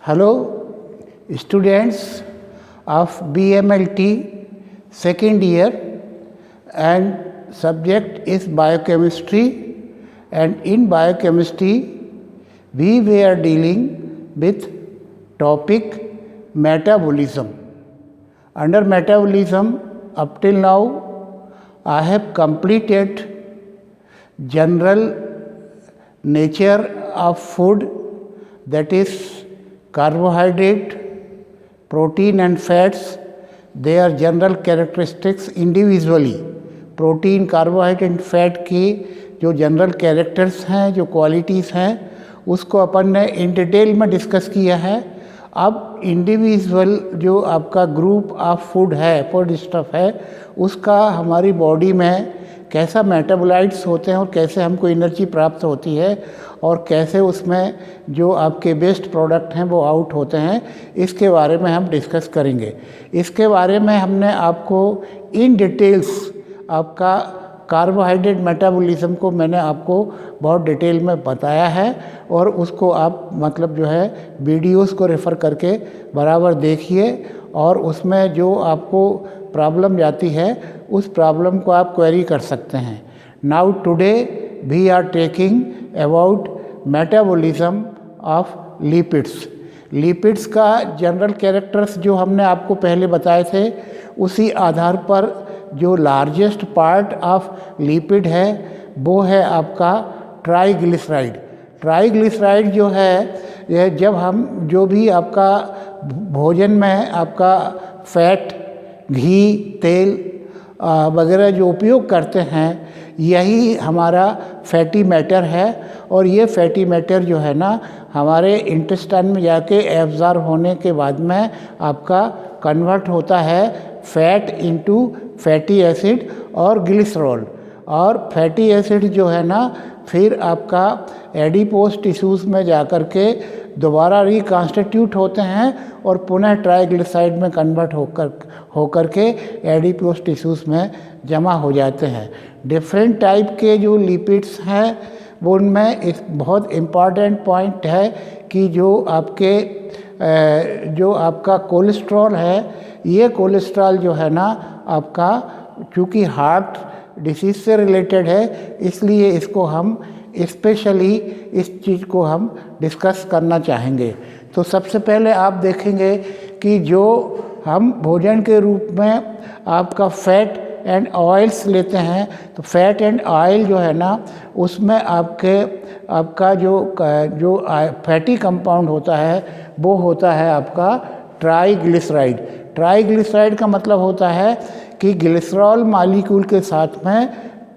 Hello, students of BMLT second year, and subject is biochemistry, and in biochemistry we were dealing with topic metabolism. Under metabolism, up till now I have completed general nature of food, that is carbohydrate, protein and fats. Their general characteristics individually, protein, carbohydrate and fat की जो general characters हैं, जो qualities हैं, उसको अपन ने in detail में discuss किया है। अब इंडिविजुअल जो आपका ग्रुप ऑफ फूड है, फूड स्टफ है, उसका हमारी बॉडी में कैसा मेटाबोलाइट्स होते हैं और कैसे हमको एनर्जी प्राप्त होती है और कैसे उसमें जो आपके वेस्ट प्रोडक्ट हैं वो आउट होते हैं, इसके बारे में हम डिस्कस करेंगे। इसके बारे में हमने आपको इन डिटेल्स आपका कार्बोहाइड्रेट मेटाबॉलिज्म को मैंने आपको बहुत डिटेल में बताया है और उसको आप मतलब जो है वीडियोस को रेफ़र करके बराबर देखिए और उसमें जो आपको प्रॉब्लम जाती है उस प्रॉब्लम को आप क्वेरी कर सकते हैं। Now today we are taking about metabolism of lipids. Lipids का जनरल कैरेक्टर्स जो हमने आपको पहले बताए थे, उसी आधार पर जो लार्जेस्ट पार्ट ऑफ लिपिड है वो है आपका ट्राइग्लिसराइड। ट्राइग्लिसराइड जो है यह जब हम जो भी आपका भोजन में आपका फैट, घी, तेल वगैरह जो उपयोग करते हैं, यही हमारा फैटी मैटर है और ये फैटी मैटर जो है ना हमारे इंटेस्टाइन में जाके एब्जॉर्ब होने के बाद में आपका कन्वर्ट होता है फैट इनटू फैटी एसिड और ग्लिसरॉल। और फैटी एसिड जो है ना फिर आपका एडिपोज टिश्यूज़ में जाकर के दोबारा रिकॉन्स्टिट्यूट होते हैं और पुनः ट्राइग्लिसराइड में कन्वर्ट होकर के एडिपोज टिश्यूज़ में जमा हो जाते हैं। डिफरेंट टाइप के जो लिपिड्स हैं वो उनमें एक बहुत इम्पॉर्टेंट पॉइंट है कि जो आपका कोलेस्ट्रॉल है, ये कोलेस्ट्रॉल जो है ना आपका चूँकि हार्ट डिसीज़ से रिलेटेड है, इसलिए इसको हम स्पेशली इस चीज़ को हम डिस्कस करना चाहेंगे। तो सबसे पहले आप देखेंगे कि जो हम भोजन के रूप में आपका फैट एंड ऑयल्स लेते हैं, तो फैट एंड ऑयल जो है ना उसमें आपका जो फैटी कंपाउंड होता है वो होता है आपका ट्राइग्लिसराइड। ट्राइग्लिसराइड का मतलब होता है कि ग्लिसरॉल मॉलिक्यूल के साथ में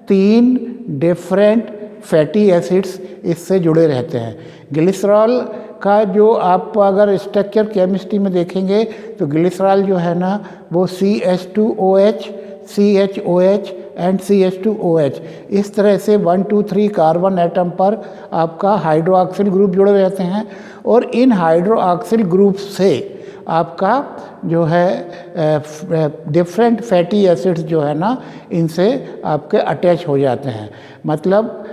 3 डिफरेंट फैटी एसिड्स इससे जुड़े रहते हैं। ग्लिसरॉल का जो आप अगर स्ट्रक्चर केमिस्ट्री में देखेंगे तो ग्लिसरॉल जो है ना वो CH2OH, CHOH एंड CH2OH, इस तरह से 1, 2, 3 कार्बन एटम पर आपका हाइड्रोक्सिल ग्रुप जुड़े रहते हैं और इन हाइड्रोक्सिल ग्रुप से आपका जो है डिफरेंट फैटी एसिड्स जो है ना इनसे आपके अटैच हो जाते हैं। मतलब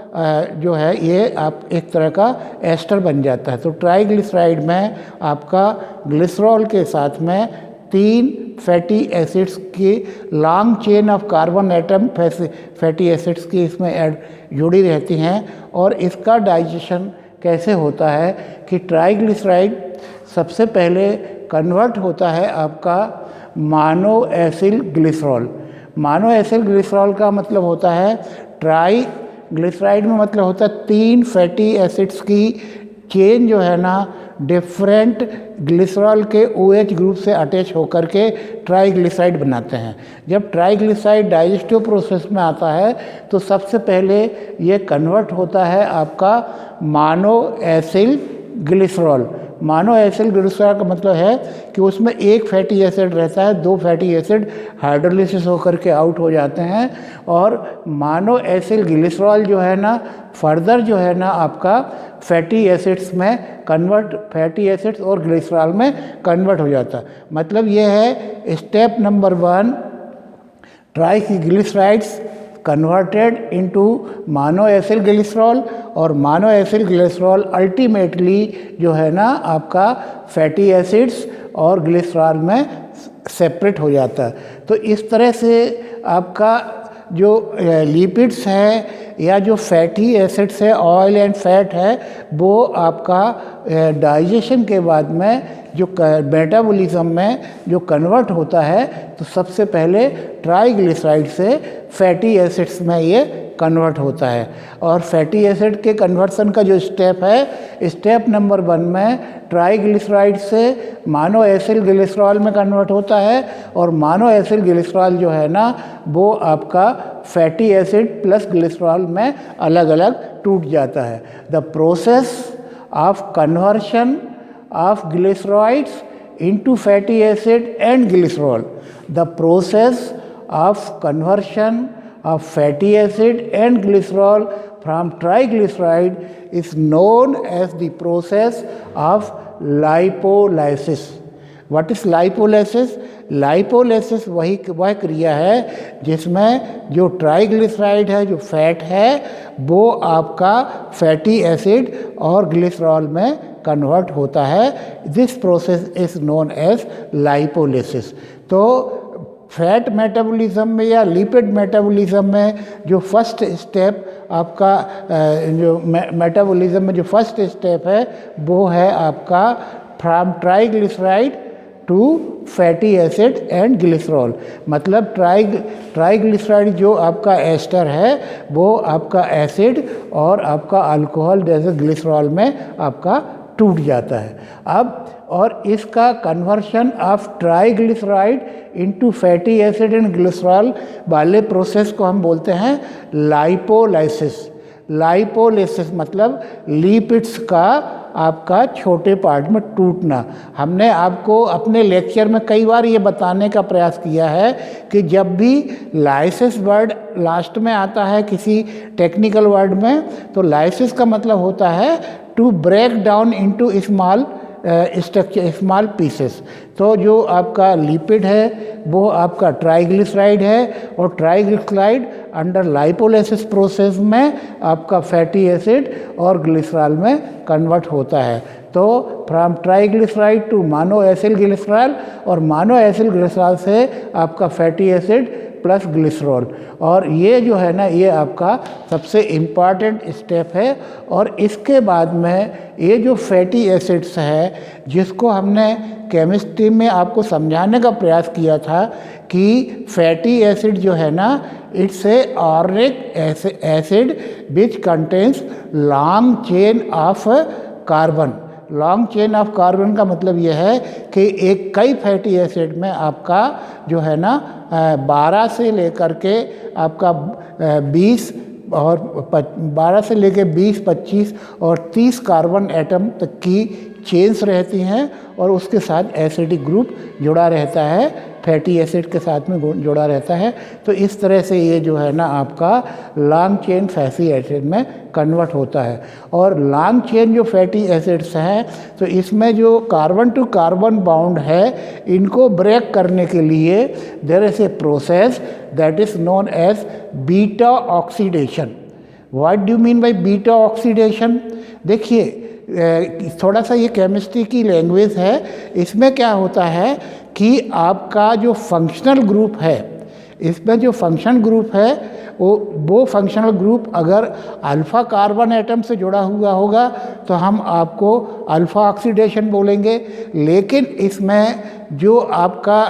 जो है ये आप एक तरह का एस्टर बन जाता है। तो ट्राइग्लिसराइड में आपका ग्लिसरॉल के साथ में 3 फैटी एसिड्स की long chain of carbon atom fatty acids की इसमें जुड़ी रहती हैं और इसका डाइजेशन कैसे होता है कि ट्राइग्लिसराइड सबसे पहले कन्वर्ट होता है आपका mono acyl glycerol. Mono acyl glycerol का मतलब होता है ट्राइग्लिसराइड में मतलब होता है 3 फैटी एसिड्स की चेन जो है ना डिफरेंट ग्लिसरॉल के OH ग्रुप से अटैच होकर के ट्राइग्लिसराइड बनाते हैं। जब ट्राइग्लिसराइड डाइजेस्टिव प्रोसेस में आता है तो सबसे पहले ये कन्वर्ट होता है आपका mono acyl glycerol. Mono acyl glycerol का मतलब है कि उसमें एक फैटी एसिड रहता है, 2 फैटी एसिड हाइड्रोलिसिस होकर के आउट हो जाते हैं और मोनो एसिल ग्लिसरॉल जो है ना फर्दर जो है ना आपका फैटी एसिड्स और ग्लिसरॉल में कन्वर्ट हो जाता है। मतलब ये है step number 1, triglycerides converted into mono acyl glycerol, और मोनो एसिल ग्लिसरॉल अल्टीमेटली जो है ना आपका फैटी एसिड्स और ग्लिसरॉल में सेपरेट हो जाता है। तो इस तरह से आपका जो लिपिड्स है या जो फैटी एसिड्स है, ऑयल एंड फैट है, वो आपका डाइजेशन के बाद में जो मेटाबॉलिज्म में जो कन्वर्ट होता है, तो सबसे पहले ट्राइग्लिसराइड से फैटी एसिड्स में ये कन्वर्ट होता है। और फैटी एसिड के कन्वर्सन का जो स्टेप है, स्टेप नंबर 1 में ट्राइग्लिसराइड से मोनो एसिल ग्लिसरॉल में कन्वर्ट होता है, और मोनो एसिल ग्लिसरॉल जो है ना वो आपका फैटी एसिड प्लस ग्लिसरॉल में अलग अलग टूट जाता है। The process of conversion of glycerides into fatty acid and glycerol. The process of conversion of fatty acid and glycerol from triglyceride is known as the process of lipolysis. What is lipolysis? Lipolysis वह क्रिया है जिसमें जो triglyceride है, जो fat है, वो आपका फैटी एसिड और ग्लिसरॉल में कन्वर्ट होता है। This process is known as lipolysis. तो फैट मेटाबॉलिज्म में या लिपिड मेटाबॉलिज्म में जो फर्स्ट स्टेप आपका जो मेटाबॉलिज्म में जो फर्स्ट स्टेप है वो है आपका from triglyceride to fatty acid and glycerol. मतलब ट्राइग्लिसराइड जो आपका एस्टर है वो आपका एसिड और आपका अल्कोहल जैसे ग्लिसरॉल में आपका टूट जाता है। अब और इसका conversion of triglyceride into fatty acid and glycerol वाले प्रोसेस को हम बोलते हैं लाइपोलाइसिस। लाइपोलाइसिस मतलब लिपिड्स का आपका छोटे पार्ट में टूटना। हमने आपको अपने लेक्चर में कई बार ये बताने का प्रयास किया है कि जब भी लाइसिस वर्ड लास्ट में आता है किसी टेक्निकल वर्ड में, तो लाइसिस का मतलब होता है to break down into small structure, small pieces. तो जो आपका लिपिड है वो आपका ट्राइग्लिसराइड है, और ट्राइग्लिसराइड अंडर लाइपोलाइसिस प्रोसेस में आपका फैटी एसिड और ग्लिसरॉल में कन्वर्ट होता है। तो from triglyceride to mono acyl glycerol, और मोनो एसिल ग्लिसरॉल से आपका फैटी एसिड प्लस ग्लिसरॉल। और ये जो है ना ये आपका सबसे इम्पॉर्टेंट स्टेप है। और इसके बाद में ये जो फैटी एसिड्स है जिसको हमने केमिस्ट्री में आपको समझाने का प्रयास किया था कि फैटी एसिड जो है ना it's a organic acid which contains long chain of carbon. Long chain of carbon का मतलब यह है कि एक कई फैटी एसिड में आपका जो है ना 12 से लेकर के आपका 20 और 12 से लेकर 20, 25 और 30 कार्बन एटम तक की चेन्स रहती हैं, और उसके साथ एसिडिक ग्रुप जुड़ा रहता है, फैटी एसिड के साथ में जुड़ा रहता है। तो इस तरह से ये जो है ना आपका लॉन्ग चेन फैटी एसिड में कन्वर्ट होता है। और लॉन्ग चेन जो फैटी एसिड्स हैं तो इसमें जो कार्बन टू कार्बन बाउंड है इनको ब्रेक करने के लिए there is a process that is known as beta oxidation. What do mean by beta oxidation? देखिए थोड़ा सा ये केमिस्ट्री की लैंग्वेज है। इसमें क्या होता है कि आपका जो फंक्शनल ग्रुप है, इसमें जो फंक्शन ग्रुप है वो फंक्शनल ग्रुप अगर अल्फ़ा कार्बन एटम से जुड़ा हुआ होगा तो हम आपको अल्फ़ा ऑक्सीडेशन बोलेंगे। लेकिन इसमें जो आपका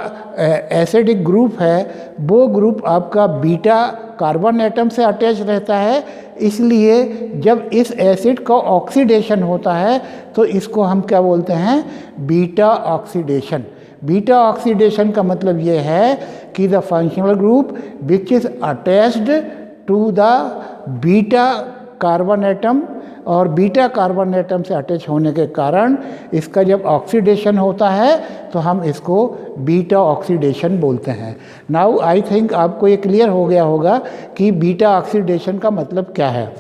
एसिडिक ग्रुप है वो ग्रुप आपका बीटा कार्बन एटम से अटैच रहता है, इसलिए जब इस एसिड का ऑक्सीडेशन होता है तो इसको हम क्या बोलते हैं? Beta oxidation. बीटा ऑक्सीडेशन का मतलब ये है कि the functional group which is attached to the beta carbon atom, और बीटा कार्बन एटम से अटैच होने के कारण इसका जब ऑक्सीडेशन होता है तो हम इसको बीटा ऑक्सीडेशन बोलते हैं। नाउ आई थिंक आपको ये क्लियर हो गया होगा कि बीटा ऑक्सीडेशन का मतलब क्या है।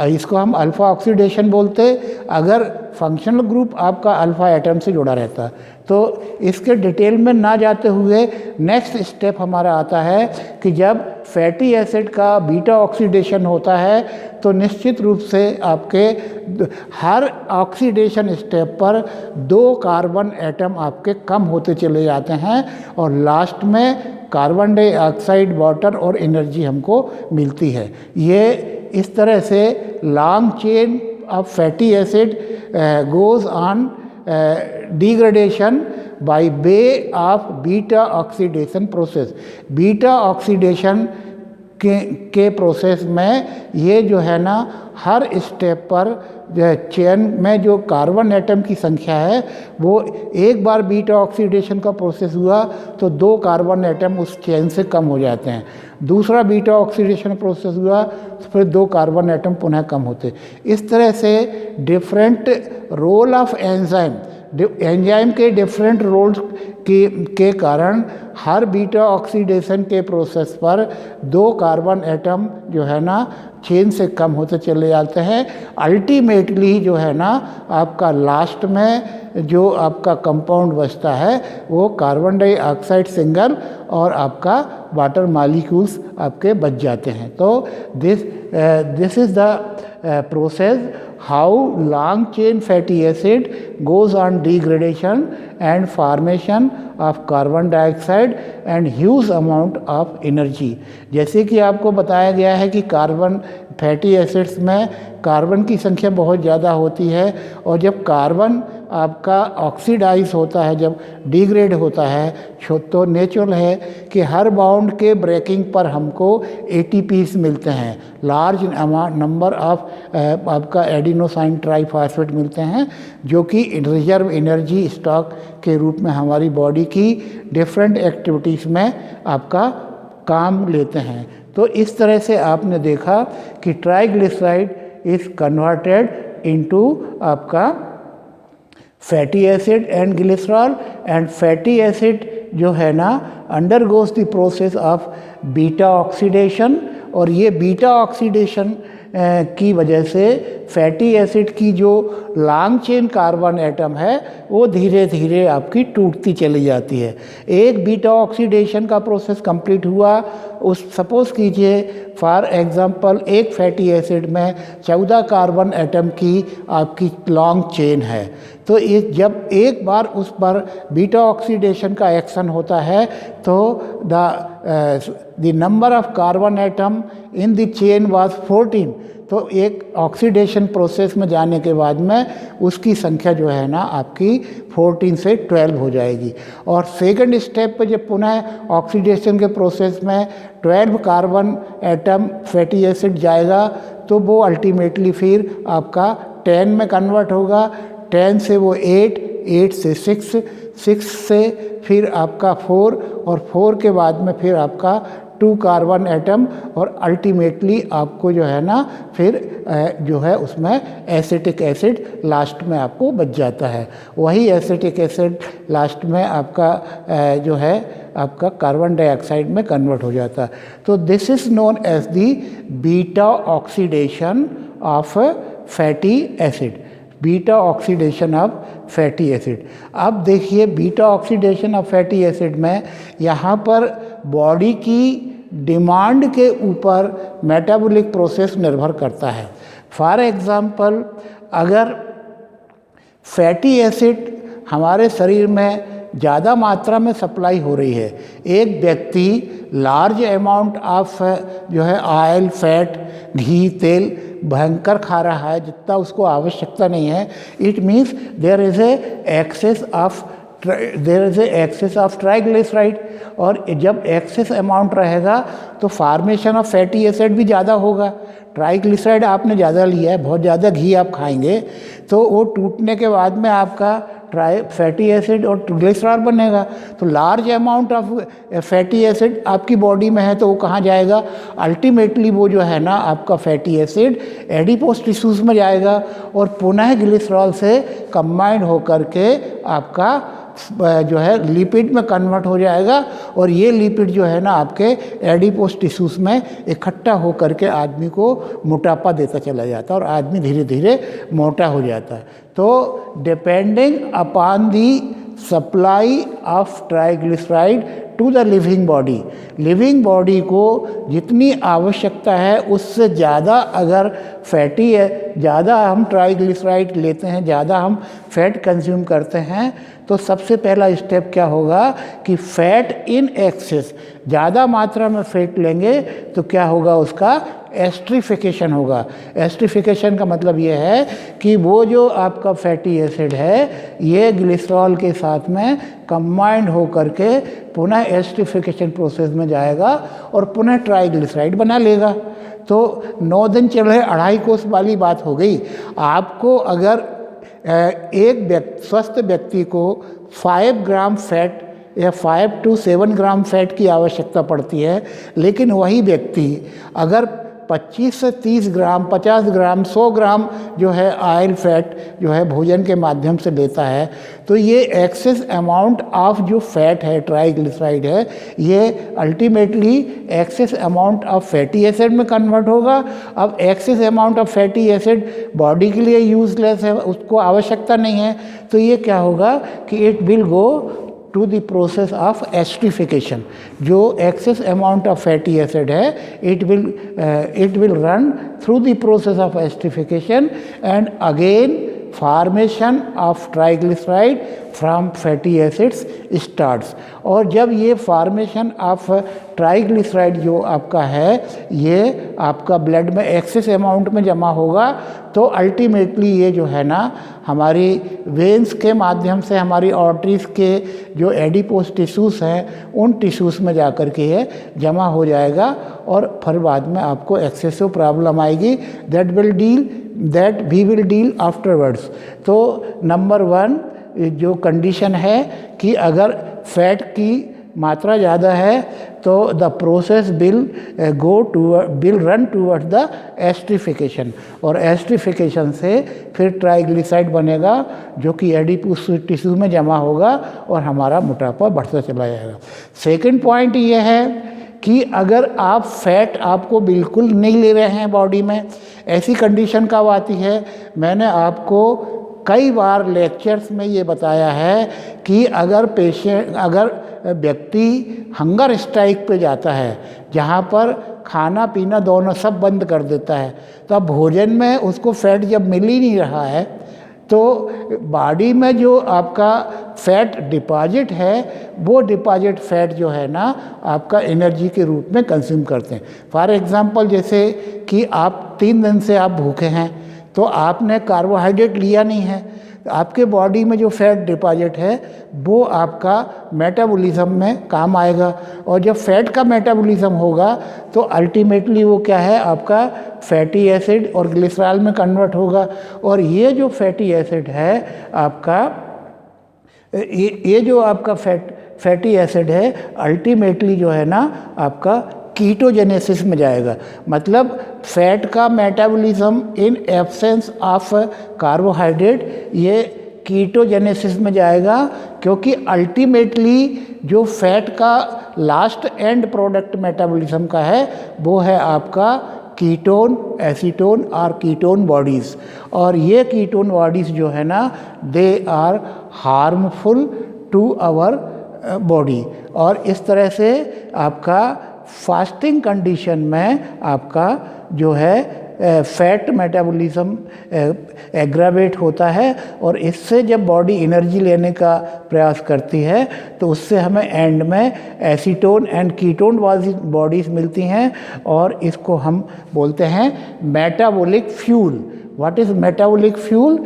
इसको हम अल्फ़ा ऑक्सीडेशन बोलते अगर फंक्शनल ग्रुप आपका अल्फ़ा एटम से जुड़ा रहता है। तो इसके डिटेल में ना जाते हुए नेक्स्ट स्टेप हमारा आता है कि जब फैटी एसिड का बीटा ऑक्सीडेशन होता है तो निश्चित रूप से आपके हर ऑक्सीडेशन स्टेप पर 2 कार्बन एटम आपके कम होते चले जाते हैं और लास्ट में कार्बन डाइऑक्साइड, वाटर और एनर्जी हमको मिलती है। ये इस तरह से long chain of fatty acid goes on degradation by way of beta oxidation process। Beta oxidation के प्रोसेस में ये जो है ना हर स्टेप पर जो है चेन में जो कार्बन एटम की संख्या है वो एक बार बीटा ऑक्सीडेशन का प्रोसेस हुआ तो 2 कार्बन एटम उस चेन से कम हो जाते हैं। दूसरा बीटा ऑक्सीडेशन प्रोसेस हुआ तो फिर 2 कार्बन एटम पुनः कम होते। इस तरह से डिफरेंट रोल ऑफ एंजाइम के डिफरेंट रोल्स के कारण हर बीटा ऑक्सीडेशन के प्रोसेस पर 2 कार्बन एटम जो है ना चेन से कम होते चले जाते हैं। अल्टीमेटली जो है ना आपका लास्ट में जो आपका कंपाउंड बचता है वो कार्बन डाइऑक्साइड सिंगल और आपका वाटर मॉलिक्यूल्स आपके बच जाते हैं। तो this is the process how long chain fatty acid goes on degradation and formation of carbon dioxide and huge amount of energy। जैसे कि आपको बताया गया है कि कार्बन फैटी एसिड्स में कार्बन की संख्या बहुत ज़्यादा होती है और जब कार्बन आपका ऑक्सीडाइज होता है, जब डिग्रेड होता है तो नेचुरल है कि हर बाउंड के ब्रेकिंग पर हमको ATPs मिलते हैं, लार्ज नंबर ऑफ आपका एडिनोसाइन ट्राइफॉस्फेट मिलते हैं जो कि रिजर्व एनर्जी स्टॉक के रूप में हमारी बॉडी की डिफरेंट एक्टिविटीज़ में आपका काम लेते हैं। तो इस तरह से आपने देखा कि ट्राइग्लिसराइड इज़ कन्वर्टेड इनटू आपका fatty acid and glycerol and fatty acid जो है ना undergoes the process of beta oxidation और ये बीटा ऑक्सीडेशन की वजह से फैटी एसिड की जो लॉन्ग चेन कार्बन एटम है वो धीरे धीरे आपकी टूटती चली जाती है। एक बीटा ऑक्सीडेशन का प्रोसेस कंप्लीट हुआ, उस सपोज़ कीजिए फॉर एग्जांपल एक फैटी एसिड में 14 कार्बन एटम की आपकी लॉन्ग चेन है, तो जब एक बार उस पर बीटा ऑक्सीडेशन का एक्शन होता है तो the number of carbon atom in the chain was 14। तो एक ऑक्सीडेशन प्रोसेस में जाने के बाद में उसकी संख्या जो है ना आपकी 14 से 12 हो जाएगी। और सेकंड स्टेप पे जब पुनः ऑक्सीडेशन के प्रोसेस में 12 कार्बन एटम फैटी एसिड जाएगा तो वो अल्टीमेटली फिर आपका 10 में कन्वर्ट होगा, 10 से वो 8, 8 से 6, 6 से फिर आपका 4 और 4 के बाद में फिर आपका 2 कार्बन एटम और अल्टीमेटली आपको जो है ना फिर जो है उसमें एसिटिक एसिड लास्ट में आपको बच जाता है। वही एसिटिक एसिड लास्ट में आपका जो है आपका कार्बन डाइऑक्साइड में कन्वर्ट हो जाता है। तो this is known as the beta oxidation of fatty acid, beta oxidation of fatty acid. अब देखिए beta oxidation of fatty acid में यहाँ पर बॉडी की डिमांड के ऊपर मेटाबॉलिक प्रोसेस निर्भर करता है। फॉर एग्ज़ाम्पल अगर फैटी एसिड हमारे शरीर में ज़्यादा मात्रा में सप्लाई हो रही है, एक व्यक्ति लार्ज अमाउंट ऑफ जो है ऑयल, फैट, घी, तेल भयंकर खा रहा है जितना उसको आवश्यकता नहीं है, it means there is a excess of triglyceride. और जब एक्सेस अमाउंट रहेगा तो फार्मेशन ऑफ फैटी एसिड भी ज़्यादा होगा। ट्राइग्लिसराइड आपने ज़्यादा लिया है, बहुत ज़्यादा घी आप खाएंगे तो वो टूटने के बाद में आपका फैटी एसिड और ग्लिसरॉल बनेगा। तो large amount of fatty acid आपकी बॉडी में है तो वो कहाँ जाएगा, अल्टीमेटली वो जो है ना आपका फैटी एसिड एडिपोस टिश्यूज़ में जाएगा और पुनः ग्लिसरॉल से कंबाइंड होकर के आपका जो है लिपिड में कन्वर्ट हो जाएगा और ये लिपिड जो है ना आपके एडिपोस टिश्यूज़ में इकट्ठा होकर के आदमी को मोटापा देता चला जाता है और आदमी धीरे धीरे मोटा हो जाता है। तो depending upon the supply of triglyceride to the living body को जितनी आवश्यकता है उससे ज़्यादा अगर फैटी है, ज़्यादा हम ट्राइग्लिसराइड लेते हैं, ज़्यादा हम फैट कंज्यूम करते हैं, तो सबसे पहला स्टेप क्या होगा कि फैट इन एक्सेस, ज़्यादा मात्रा में फैट लेंगे तो क्या होगा, उसका एस्ट्रिफिकेशन होगा। एस्ट्रिफिकेशन का मतलब ये है कि वो जो आपका फैटी एसिड है ये ग्लिसरॉल के साथ में कंबाइंड हो करके पुनः एस्ट्रिफिकेशन प्रोसेस में जाएगा और पुनः ट्राइग्लिसराइड बना लेगा। तो 9 दिन चल रहे 2.5 कोस वाली बात हो गई। आपको अगर एक स्वस्थ व्यक्ति को 5 ग्राम फैट या 5 to 7 ग्राम फैट की आवश्यकता पड़ती है, लेकिन वही व्यक्ति अगर 25 से 30 ग्राम, 50 ग्राम, 100 ग्राम जो है ऑयल फैट जो है भोजन के माध्यम से लेता है, तो ये एक्सेस अमाउंट ऑफ जो फैट है, ट्राइग्लिसराइड है, ये ultimately access amount of fatty acid में कन्वर्ट होगा। अब access amount of fatty acid body के लिए यूजलेस है, उसको आवश्यकता नहीं है, तो ये क्या होगा कि it will go to the process of esterification. जो excess amount of fatty acid है it will run through the process of esterification and again formation of triglyceride from fatty acids starts. और जब ये फॉर्मेशन ऑफ ट्राइग्लिसराइड जो आपका है ये आपका ब्लड में एक्सेस अमाउंट में जमा होगा, तो अल्टीमेटली ये जो है ना हमारी वेंस के माध्यम से हमारी आर्टरीज के जो एडिपोज टिश्यूज़ हैं उन टिश्यूज़ में जा कर के ये जमा हो जाएगा और फिर बाद में आपको एक्सेसिव प्रॉब्लम आएगी। That we will deal afterwards. तो नंबर 1 जो कंडीशन है कि अगर फैट की मात्रा ज़्यादा है तो the process will run towards the esterification, और एस्ट्रिफिकेशन से फिर ट्राइग्लिसराइड बनेगा जो कि एडिपोज टिश्यू में जमा होगा और हमारा मोटापा बढ़ता चला जाएगा। सेकंड पॉइंट ये है कि अगर आप फैट आपको बिल्कुल नहीं ले रहे हैं बॉडी में, ऐसी कंडीशन कब आती है, मैंने आपको कई बार लेक्चर्स में ये बताया है कि अगर व्यक्ति हंगर स्ट्राइक पे जाता है जहाँ पर खाना पीना दोनों सब बंद कर देता है, तो अब भोजन में उसको फैट जब मिल ही नहीं रहा है तो बॉडी में जो आपका फैट डिपॉजिट है वो डिपॉजिट फैट जो है ना आपका एनर्जी के रूप में कंज्यूम करते हैं। फॉर एग्जांपल जैसे कि आप 3 दिन से आप भूखे हैं तो आपने कार्बोहाइड्रेट लिया नहीं है, तो आपके बॉडी में जो फैट डिपॉजिट है वो आपका मेटाबॉलिज्म में काम आएगा, और जब फैट का मेटाबॉलिज्म होगा तो अल्टीमेटली वो क्या है आपका फैटी एसिड और ग्लिसरॉल में कन्वर्ट होगा। और ये जो फैटी एसिड है आपका ये जो आपका फैटी एसिड है अल्टीमेटली जो है ना आपका कीटोजेनेसिस में जाएगा। मतलब फैट का metabolism in absence of carbohydrate ये कीटोजेनेसिस में जाएगा, क्योंकि अल्टीमेटली जो फैट का लास्ट एंड प्रोडक्ट मेटाबॉलिज्म का है वो है आपका कीटोन, एसीटोन और कीटोन बॉडीज़। और ये कीटोन बॉडीज़ जो है ना they are harmful to our body. और इस तरह से आपका फास्टिंग कंडीशन में आपका जो है फैट मेटाबॉलिज्म एग्रावेट होता है, और इससे जब बॉडी एनर्जी लेने का प्रयास करती है तो उससे हमें एंड में एसीटोन एंड कीटोन बॉडीज़ मिलती हैं, और इसको हम बोलते हैं metabolic fuel. What is metabolic fuel?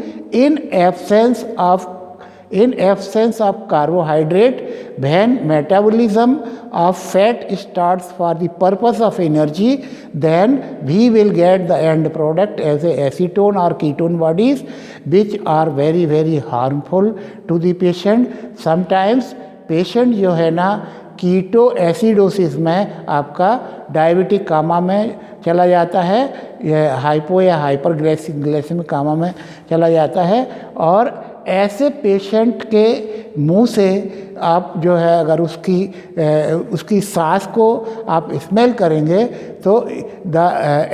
in absence of carbohydrate, when metabolism of fat starts for the purpose of energy, then we will get the end product as a acetone or ketone bodies, which are very very harmful to the patient. Sometimes patient जो है ना keto acidosis में आपका diabetic कामा में चला जाता है, यह हाइपो या हाइपर ग्लाइसेमिक कामा में चला जाता है। और ऐसे पेशेंट के मुंह से आप जो है अगर उसकी सांस को आप स्मेल करेंगे तो the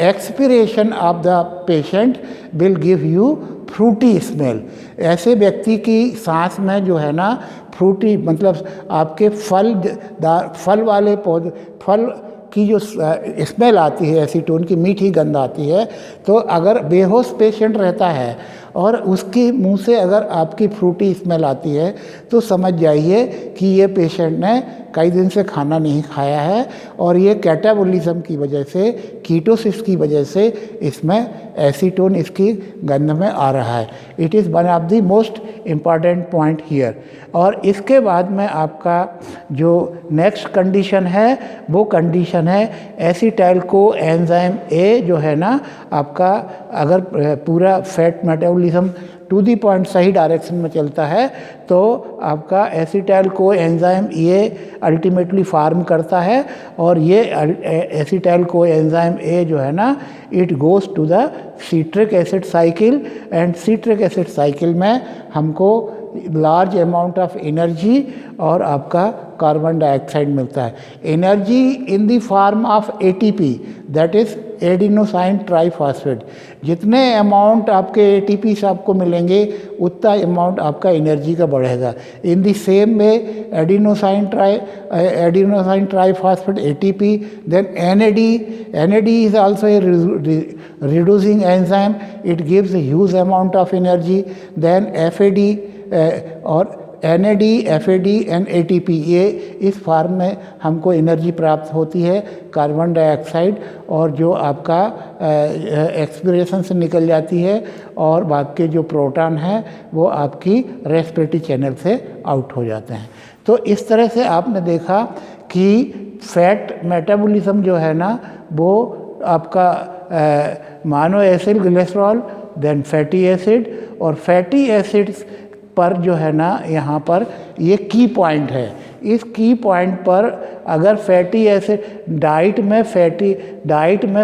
expiration of the patient will give you Frooti smell, ऐसे व्यक्ति की सांस में जो है ना फ्रूटी मतलब आपके फल वाले पौधे, फल की जो स्मेल आती है, एसीटोन की मीठी गंध आती है, तो अगर बेहोश पेशेंट रहता है और उसके मुंह से अगर आपकी फ्रूटी स्मेल आती है तो समझ जाइए कि ये पेशेंट ने कई दिन से खाना नहीं खाया है और ये कैटाबोलिज्म की वजह से, कीटोसिस की वजह से इसमें एसीटोन इसकी गंध में आ रहा है। It is one of the most important point here. और इसके बाद में आपका जो नेक्स्ट कंडीशन है वो कंडीशन है एसिटाइल को एंजाइम ए जो है ना आपका, अगर पूरा fat metabolism to the point सही डायरेक्शन में चलता है तो आपका एसिटाइल को एंजाइम ये अल्टीमेटली फार्म करता है और ये एसिटाइल को एंजाइम ए जो है ना it goes to the citric acid cycle, and citric acid cycle में हमको लार्ज अमाउंट ऑफ एनर्जी और आपका कार्बन डाइऑक्साइड मिलता है। Energy in the form of ATP, that is adenosine triphosphate. जितने अमाउंट आपके एटीपी से आपको मिलेंगे उतना अमाउंट आपका एनर्जी का बढ़ेगा। In the same way adenosine triphosphate ATP, then NAD is also a reducing enzyme, it gives a huge amount of energy, then FAD और NAD, FAD एंड ATP, ये इस फॉर्म में हमको एनर्जी प्राप्त होती है। कार्बन डाइऑक्साइड और जो आपका एक्सपिरेशन से निकल जाती है और बाकी जो प्रोटॉन है वो आपकी रेस्पिरेटरी चैनल से आउट हो जाते हैं। तो इस तरह से आपने देखा कि फैट मेटाबॉलिज्म जो है ना वो आपका mono acid glycerol, then fatty acid, और फैटी एसिड्स पर जो है ना यहाँ पर ये की पॉइंट है। इस की पॉइंट पर अगर फैटी एसिड डाइट में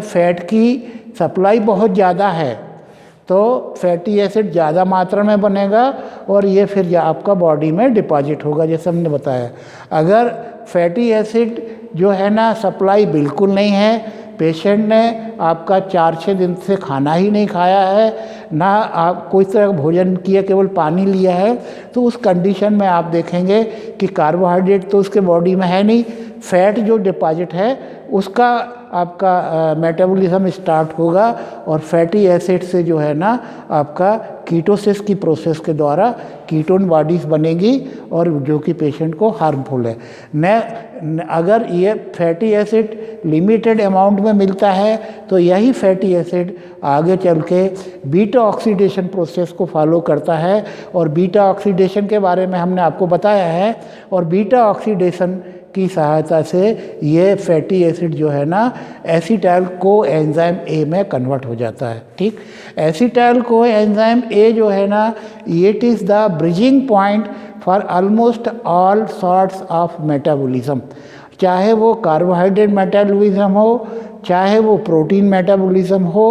फ़ैट की सप्लाई बहुत ज़्यादा है तो फैटी एसिड ज़्यादा मात्रा में बनेगा और ये फिर आपका बॉडी में डिपॉजिट होगा, जैसे हमने बताया। अगर फैटी एसिड जो है ना सप्लाई बिल्कुल नहीं है, पेशेंट ने आपका 4-6 दिन से खाना ही नहीं खाया है, ना आप कोई तरह का भोजन किया, केवल पानी लिया है, तो उस कंडीशन में आप देखेंगे कि कार्बोहाइड्रेट तो उसके बॉडी में है नहीं, फैट जो डिपॉजिट है उसका आपका मेटाबॉलिज्म स्टार्ट होगा और फैटी एसिड से जो है ना आपका कीटोसिस की प्रोसेस के द्वारा कीटोन बॉडीज़ बनेगी और जो कि पेशेंट को हार्मफुल है। अगर ये फैटी एसिड लिमिटेड अमाउंट में मिलता है तो यही फैटी एसिड आगे चल के बीटा ऑक्सीडेशन प्रोसेस को फॉलो करता है और बीटा ऑक्सीडेशन के बारे में हमने आपको बताया है, और बीटा ऑक्सीडेशन की सहायता से ये फैटी एसिड जो है ना एसिटाइल को एंजाइम ए में कन्वर्ट हो जाता है। ठीक, एसिटाइल को एंजाइम ए जो है ना it is the bridging point for almost all sorts of metabolism, चाहे वो कार्बोहाइड्रेट मेटाबॉलिज्म हो, चाहे वो प्रोटीन मेटाबॉलिज्म हो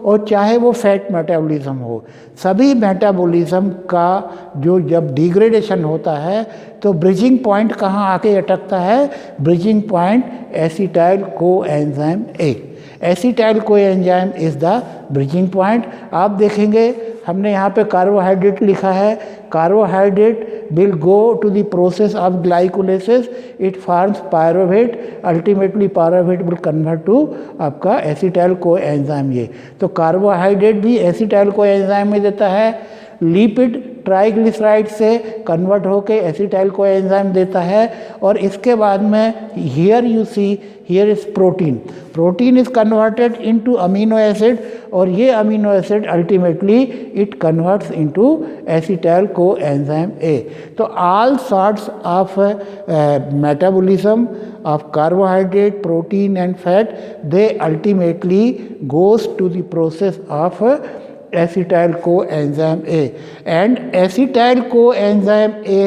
और चाहे वो फैट मेटाबॉलिज्म हो। सभी मेटाबॉलिज्म का जो जब डिग्रेडेशन होता है तो ब्रिजिंग पॉइंट कहाँ आके अटकता है? Bridging point acetyl coenzyme A. Acetyl coenzyme is the bridging point. आप देखेंगे हमने यहाँ पे कार्बोहाइड्रेट लिखा है, carbohydrate will go to the process of glycolysis, it forms pyruvate, ultimately pyruvate will convert to आपका एसिटाइल को एंजाइम ए। तो carbohydrate भी एसिटाइल को एंजाइम में देता है, लिपिड ट्राइग्लिसराइड से कन्वर्ट होकर एसिटाइल को एंजाइम देता है, और इसके बाद में here you see here is protein is converted into amino acid, और ये amino acid ultimately it converts into acetyl coenzyme A. तो all sorts of metabolism of carbohydrate, protein and fat, they ultimately goes to the process of acetyl coenzyme A, and acetyl coenzyme A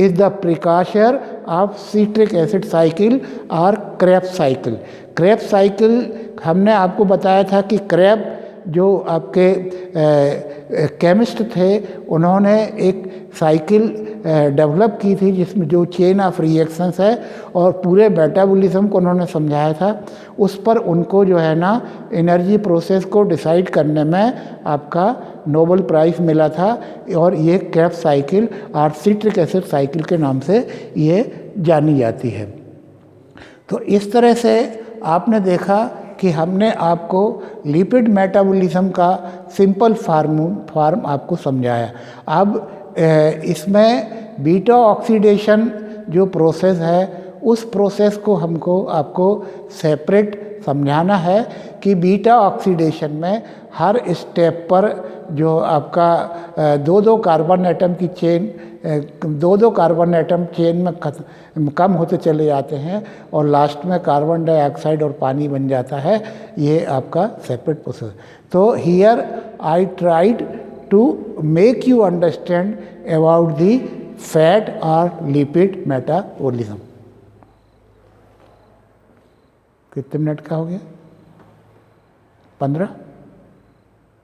is the precursor of citric acid cycle or Krebs cycle. Krebs cycle हमने आपको बताया था कि crab जो आपके chemist थे उन्होंने एक साइकिल डेवलप की थी, जिसमें जो चेन ऑफ रिएक्शंस है और पूरे मेटाबॉलिज्म को उन्होंने समझाया था, उस पर उनको जो है ना एनर्जी प्रोसेस को डिसाइड करने में आपका नोबेल प्राइज़ मिला था। और ये क्रेब्स साइकिल और सिट्रिक एसिड साइकिल के नाम से ये जानी जाती है। तो इस तरह से आपने देखा कि हमने आपको लिपिड मेटाबॉलिज्म का सिंपल फार्म आपको समझाया। अब इसमें बीटा ऑक्सीडेशन जो प्रोसेस है, उस प्रोसेस को हमको आपको सेपरेट समझाना है कि बीटा ऑक्सीडेशन में हर स्टेप पर जो आपका दो कार्बन एटम की चेन दो कार्बन एटम चेन में कम होते चले जाते हैं और लास्ट में कार्बन डाइऑक्साइड और पानी बन जाता है। ये आपका सेपरेट प्रोसेस। तो here I tried to make you understand about the fat और लिपिड मेटाबॉलिज्म। कितने मिनट का हो गया? 15।